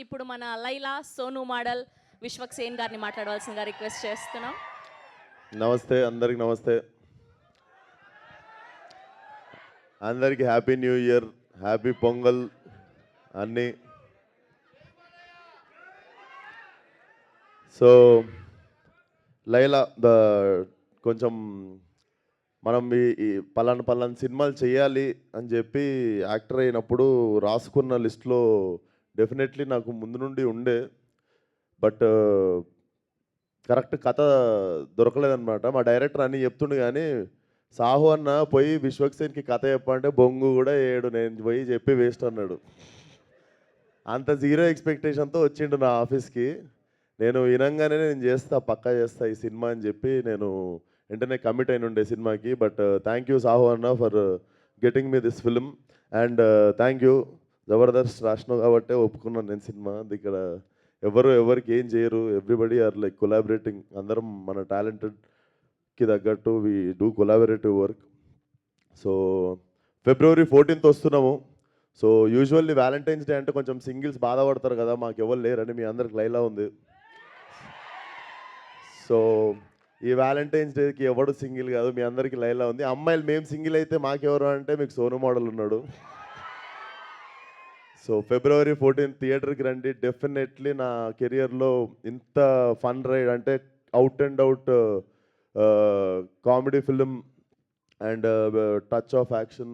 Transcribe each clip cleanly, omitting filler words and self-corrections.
ఇప్పుడు మన లైలా సోను మోడల్ విశ్వక్సేన్ గారిని మాట్లాడవలసిందిగా రిక్వెస్ట్ చేస్తున్నాం. నమస్తే, అందరికి నమస్తే. అందరికి happy new year, happy pongal అన్నీ. సో లైలా కొంచెం మనం ఈ పలానా సినిమాలు చేయాలి అని చెప్పి యాక్టర్ అయినప్పుడు రాసుకున్న లిస్ట్లో డెఫినెట్లీ నాకు ముందు నుండి ఉండే. బట్ కరెక్ట్ కథ దొరకలేదన్నమాట. మా డైరెక్టర్ అన్నీ చెప్తుండే కానీ సాహు అన్న పోయి విశ్వక్సేన్కి కథ చెప్పంటే బొంగు కూడా ఏడు, నేను పోయి చెప్పి వేస్ట్ అన్నాడు. అంత జీరో ఎక్స్పెక్టేషన్తో వచ్చిండు నా ఆఫీస్కి. నేను వినంగానే నేను చేస్తా, పక్కా చేస్తా ఈ సినిమా అని చెప్పి నేను వెంటనే కమిట్ అయిన ఉండే సినిమాకి. బట్ థ్యాంక్ యూ సాహు అన్న for getting me this film. And thank you Jabardasth రాసినావు కాబట్టే ఒప్పుకున్నాను నేను సినిమా. ఇక్కడ ఎవరికి ఏం చేయరు, ఎవ్రీబడి ఆర్ లైక్ కొలాబరేటింగ్. అందరం మన టాలెంటెడ్కి తగ్గట్టు we do collaborative work. So February 14th వస్తున్నాము. సో యూజువల్లీ వ్యాలంటైన్స్ డే అంటే కొంచెం సింగిల్స్ బాధపడతారు కదా, మాకు ఎవరు లేరని. మీ అందరికి లైలా ఉంది. సో ఈ వ్యాలంటైన్స్ డేకి ఎవడు సింగిల్ కాదు, మీ అందరికి లైలా ఉంది. అమ్మాయిలు మేము సింగిల్ అయితే మాకెవరు అంటే మీకు సోను మోడల్ ఉన్నాడు. సో February 14th థియేటర్కి రండి. డెఫినెట్లీ నా కెరియర్లో ఇంత ఫన్ రైడ్ అంటే out and out comedy film and touch of action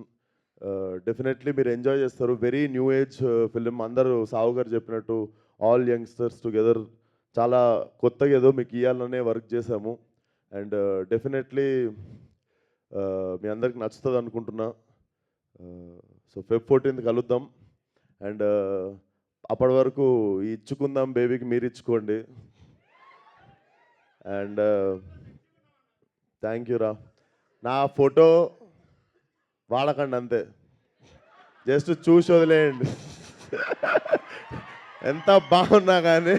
definitely మీరు ఎంజాయ్ చేస్తారు. Very new age film. అందరూ సావు గారు చెప్పినట్టు ఆల్ యంగ్స్టర్స్ టుగెదర్ చాలా కొత్తగా ఏదో మీకు ఇవ్వాలనే వర్క్ చేశాము. అండ్ డెఫినెట్లీ మీ అందరికి నచ్చుతుంది అనుకుంటున్నా. సో Feb 14th కలుద్దాం. అండ్ అప్పటి వరకు ఇచ్చుకుందాం బేబీకి మీరు ఇచ్చుకోండి. అండ్ థ్యాంక్ యూ రా. నా ఫోటో వాడకండి అంతే, జస్ట్ చూసి వదిలేయండి. ఎంత బాగున్నా కానీ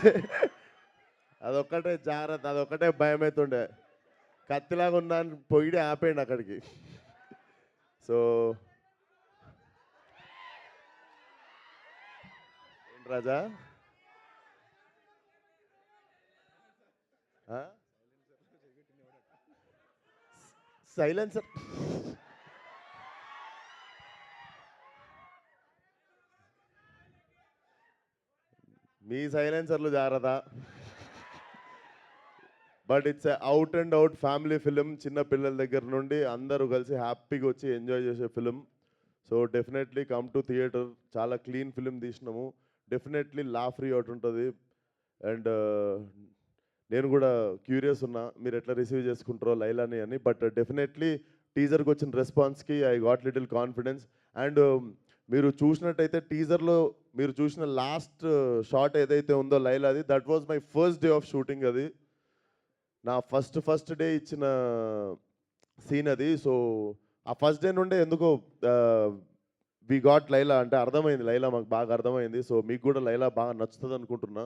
అదొక్కటే జాగ్రత్త, అదొక్కటే భయం అవుతుండే. కత్తిలాగా ఉన్నాను పొగిడి ఆపేయండి అక్కడికి. సో ఏంటి రాజా, సైలెన్సర్ మీ సైలెన్సర్లు జాగ్రత్త. But it's out and out family film. చిన్న పిల్లల దగ్గర నుండి అందరూ కలిసి హ్యాపీగా వచ్చి ఎంజాయ్ చేసే film. So definitely come to theatre. చాలా క్లీన్ ఫిలిం తీసినాము. డెఫినెట్లీ లా ఫ్రీ అవుట్ ఉంటుంది. అండ్ నేను కూడా క్యూరియస్ ఉన్నా మీరు ఎట్లా రిసీవ్ చేసుకుంటారో లైలాని అని. బట్ డెఫినెట్లీ టీజర్కి వచ్చిన రెస్పాన్స్కి I got little confidence. And మీరు చూసినట్టయితే టీజర్లో మీరు చూసిన లాస్ట్ షాట్ ఏదైతే ఉందో లైలాది, that was my first day of shooting. అది నా ఫస్ట్ డే ఇచ్చిన సీన్ అది. సో ఆ ఫస్ట్ డే నుండే ఎందుకో వి గాట్ లైలా అంటే అర్థమైంది, లైలా మాకు బాగా అర్థమైంది. సో మీకు కూడా లైలా బాగా నచ్చుతుంది అనుకుంటున్నా.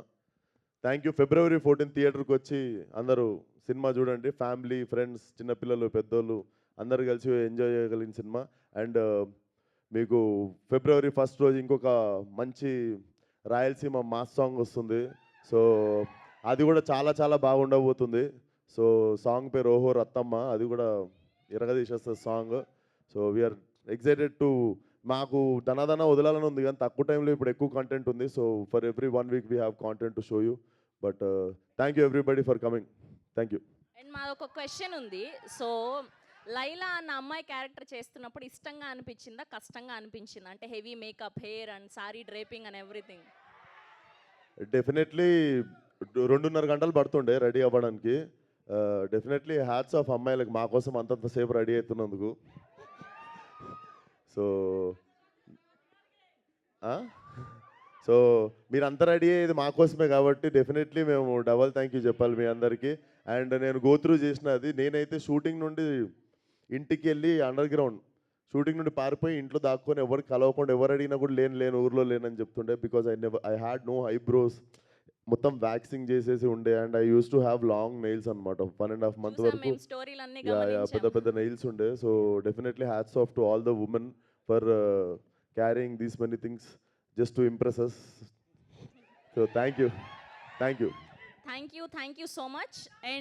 Thank you. February 14th థియేటర్కి వచ్చి అందరూ సినిమా చూడండి. ఫ్యామిలీ, ఫ్రెండ్స్, చిన్నపిల్లలు, పెద్దోళ్ళు అందరు కలిసి ఎంజాయ్ చేయగలిగిన సినిమా. అండ్ మీకు February 1st రోజు ఇంకొక మంచి రాయలసీమ మాస్ సాంగ్ వస్తుంది. సో అది కూడా చాలా చాలా బాగుండబోతుంది. సో సాంగ్ పేరు ఓహో రత్తమ్మ. అది కూడా ఇరగదీసేస్తుంది song. So we are excited to. మాకు ధనాధన వదలాలని ఉంది కానీ తక్కువ టైంలో ఇప్పుడు ఎక్కువ కంటెంట్ ఉంది. So for every 1 week we have content to show you. But thank you everybody for coming. Thank you. And మాదొక క్వశ్చన్ ఉంది. సో లైలా అన్న అమ్మాయి క్యారెక్టర్ చేస్తున్నప్పుడు ఇష్టంగా అనిపించిందా, కష్టంగా అనిపించిందా? అంటే heavy makeup, hair and sari draping and everything. Definitely 2.5 గంటలు పడుతుండే రెడీ అవ్వడానికి. డెఫినెట్లీ హ్యాట్స్ ఆఫ్ అమ్మాయిలకు మా కోసం అంతంతసేపు రెడీ అవుతున్నందుకు. సో సో మీరంతా రెడీ అయ్యేది మా కోసమే కాబట్టి డెఫినెట్లీ మేము డబల్ థ్యాంక్ యూ చెప్పాలి మీ అందరికీ. అండ్ నేను గోత్రూ చేసినది, నేనైతే షూటింగ్ నుండి ఇంటికి వెళ్ళి అండర్ గ్రౌండ్ షూటింగ్ నుండి పారిపోయి ఇంట్లో దాక్కొని ఎవరికి కలవకుండా, ఎవరు అడిగినా కూడా లేను ఊర్లో లేనని చెప్తుండే. Because I had no eyebrows, మొత్తం వ్యాక్సింగ్ చేసేసి ఉండే. And I use to have long nails అనమాట. 1.5 month వరకు పెద్ద పెద్ద నెయిల్స్ ఉండే. So definitely hats off to all the women for carrying these many things just to impress us. So thank you. Thank you so much. And